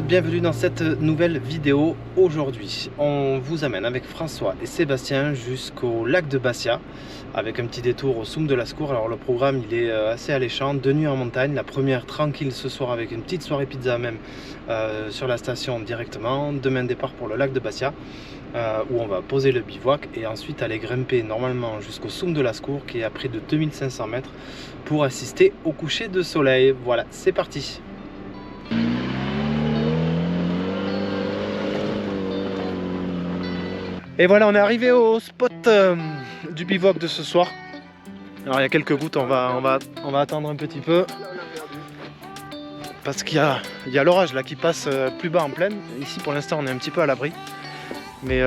bienvenue dans cette nouvelle vidéo. Aujourd'hui, on vous amène avec François et Sébastien jusqu'au lac de Bastia avec un petit détour au Soum de Lascours. Alors le programme il est assez alléchant, 2 nuits en montagne, la première tranquille ce soir avec une petite soirée pizza même sur la station directement. Demain départ pour le lac de Bastia où on va poser le bivouac et ensuite aller grimper normalement jusqu'au Soum de Lascours qui est à près de 2500 mètres pour assister au coucher de soleil. Voilà, c'est parti. Et voilà, on est arrivé au spot du bivouac de ce soir. Alors il y a quelques gouttes, on va attendre un petit peu. Parce qu'il y a l'orage là qui passe plus bas en plaine. Ici pour l'instant on est un petit peu à l'abri. Mais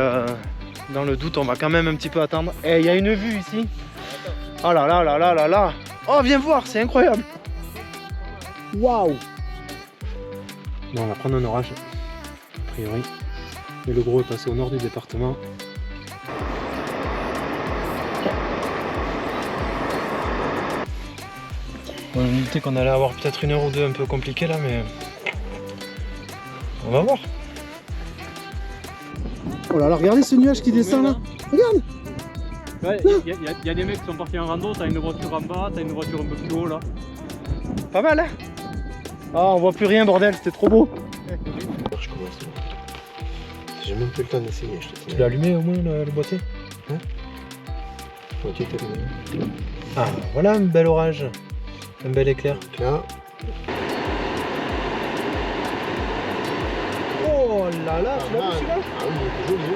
dans le doute on va quand même un petit peu attendre. Et il y a une vue ici. Oh là là là là là là. Oh viens voir, c'est incroyable. Waouh. Bon, on va prendre un orage, a priori. Mais le gros est passé au nord du département. On a noté qu'on allait avoir peut-être une heure ou deux un peu compliquée là, mais on va voir. Oh là là, regardez ce nuage qui descend là. Regarde. Ouais, il y a des mecs qui sont partis en rando, t'as une voiture en bas, t'as une voiture un peu plus haut là. Pas mal hein. Ah, on voit plus rien bordel, c'était trop beau. Je commence. J'ai même plus le temps d'essayer. Tu l'as allumé au moins le boîtier? Hein? Le boîtier est allumé. Ah voilà un bel orage. Un bel éclair. Donc là. Oh là là, tu l'as vu celui-là? Ah oui, il est joli.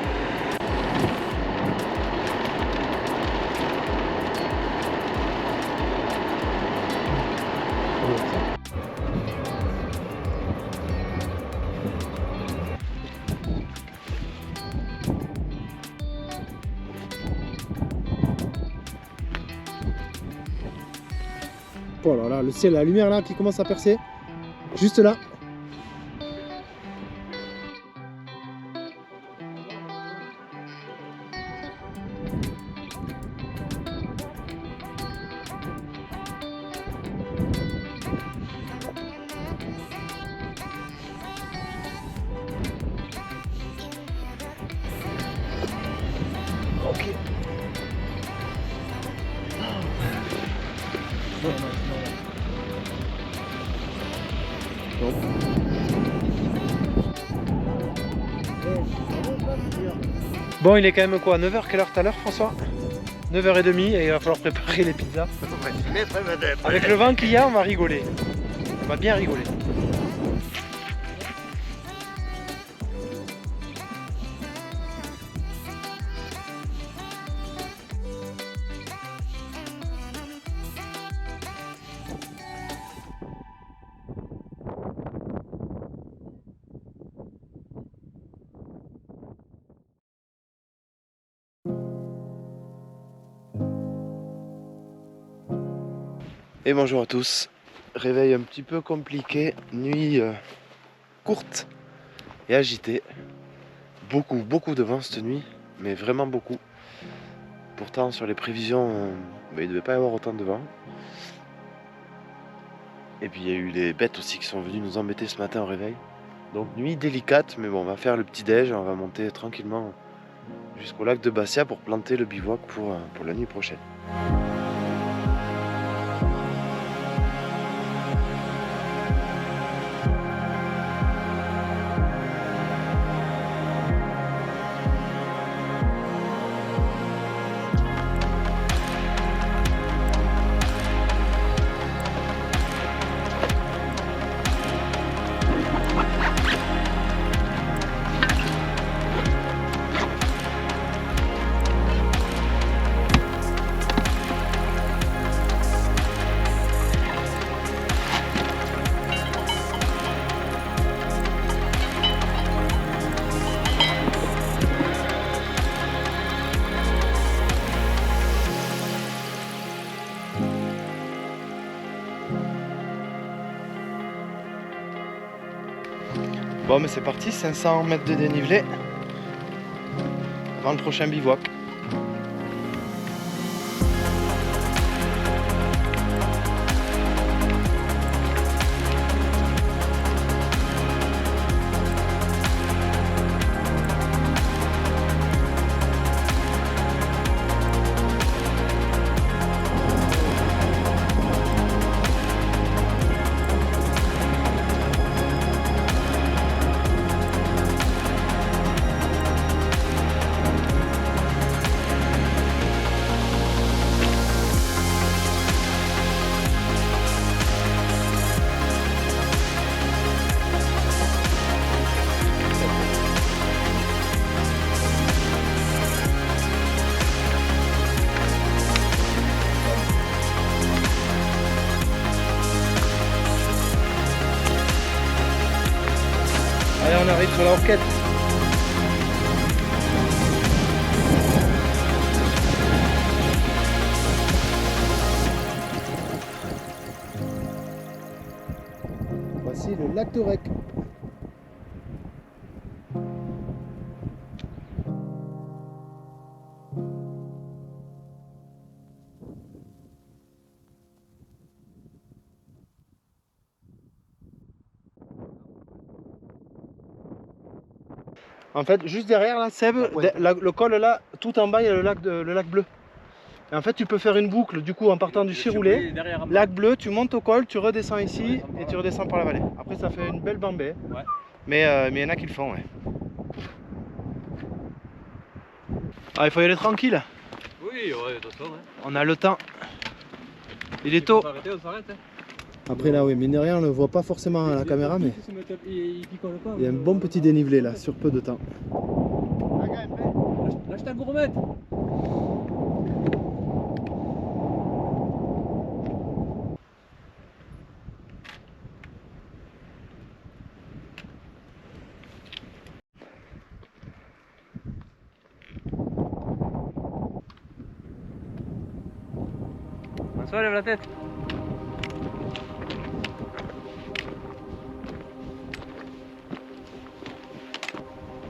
Oh là là, le ciel, la lumière là qui commence à percer. Juste là. Ok. Bon, il est quand même quoi, 9h? Quelle heure tout à l'heure, François? 9h30 et il va falloir préparer les pizzas. Avec le vent qu'il y a, on va rigoler. On va bien rigoler. Et bonjour à tous, réveil un petit peu compliqué, nuit courte et agitée, beaucoup de vent cette nuit, mais vraiment beaucoup. Pourtant sur les prévisions, il ne devait pas y avoir autant de vent. Et puis il y a eu les bêtes aussi qui sont venues nous embêter ce matin au réveil. Donc nuit délicate, mais bon, on va faire le petit déj, on va monter tranquillement jusqu'au lac de Bastia pour planter le bivouac pour la nuit prochaine. Bon mais c'est parti, 500 mètres de dénivelé avant le prochain bivouac. on arrive sur la Orquette. Voici le lac de Rec. En fait, juste derrière là, Seb, le col là, tout en bas, il y a le lac bleu. Et en fait, tu peux faire une boucle du coup en partant du Chiroulet, lac bleu, tu montes au col, tu redescends ici et tu redescends par la vallée. Après, ça fait une belle bambée. Ouais. Mais il y en a qui le font, ouais. Ah, il faut y aller tranquille. Oui, ouais, de toute façon. Ouais. On a le temps. Il est tôt. On s'arrête. Hein. Après là, oui, mine de rien, on ne le voit pas forcément à la caméra, mais il y a un bon petit dénivelé là, sur peu de temps. Lâche ta gourmette. François, lève la tête.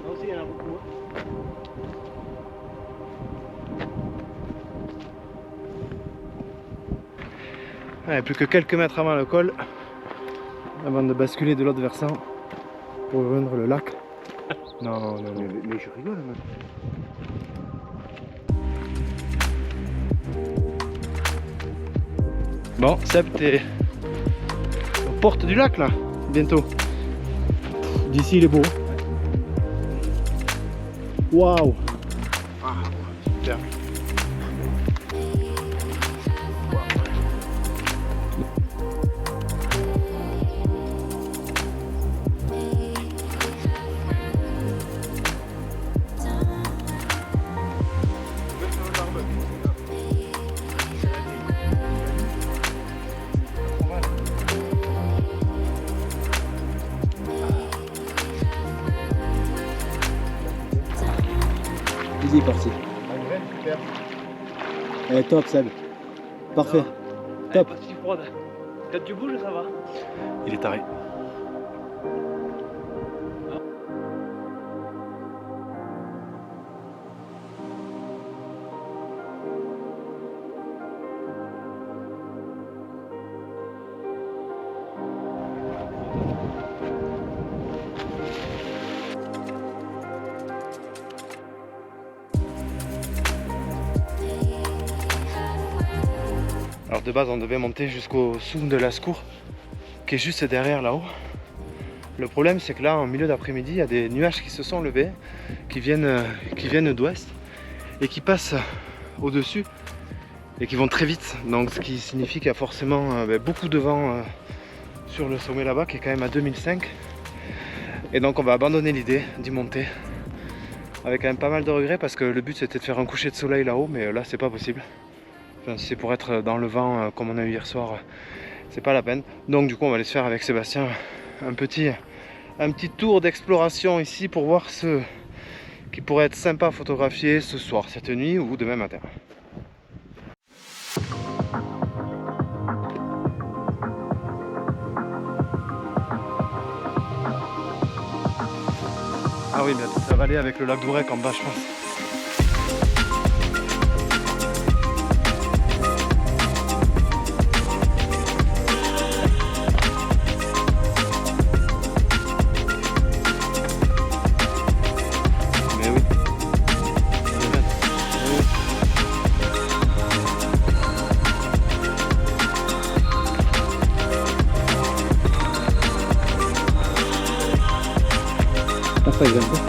Là aussi, il y en a beaucoup. Ouais, plus que quelques mètres avant le col, avant de basculer de l'autre versant pour rejoindre le lac. Non, mais je rigole, man. Bon, Seb, t'es aux portes du lac là, bientôt. D'ici, il est beau. Waouh! Ah, super. Easy, parti. Super. Eh, top, Seb. Parfait. Top. Pas si froide. Quand tu bouges, ça va. Il est taré. Alors de base on devait monter jusqu'au soum de Lascours qui est juste derrière là-haut. Le problème c'est que là en milieu d'après-midi il y a des nuages qui se sont levés, qui viennent d'ouest et qui passent au-dessus et qui vont très vite. Donc ce qui signifie qu'il y a forcément beaucoup de vent sur le sommet là-bas qui est quand même à 2005. Et donc on va abandonner l'idée d'y monter avec quand même pas mal de regrets parce que le but c'était de faire un coucher de soleil là-haut, mais là c'est pas possible. Enfin, si c'est pour être dans le vent comme on a eu hier soir, c'est pas la peine. Donc du coup on va aller se faire avec Sébastien un petit tour d'exploration ici pour voir ce qui pourrait être sympa à photographier ce soir, cette nuit ou demain matin. Ah oui, bien, ça va aller avec le lac d'Ourec en bas, je pense. Mais oui. Ça, ils aiment pas.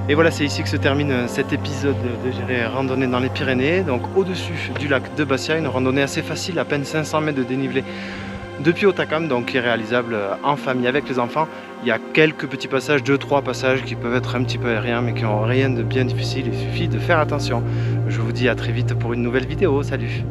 Et voilà, c'est ici que se termine cet épisode de Gérer randonnée dans les Pyrénées. Donc au-dessus du lac de Bastia, une randonnée assez facile, à peine 500 mètres de dénivelé depuis Hautacam, donc qui est réalisable en famille avec les enfants. Il y a quelques petits passages, 2-3 passages qui peuvent être un petit peu aériens mais qui n'ont rien de bien difficile, il suffit de faire attention. Je vous dis à très vite pour une nouvelle vidéo, salut!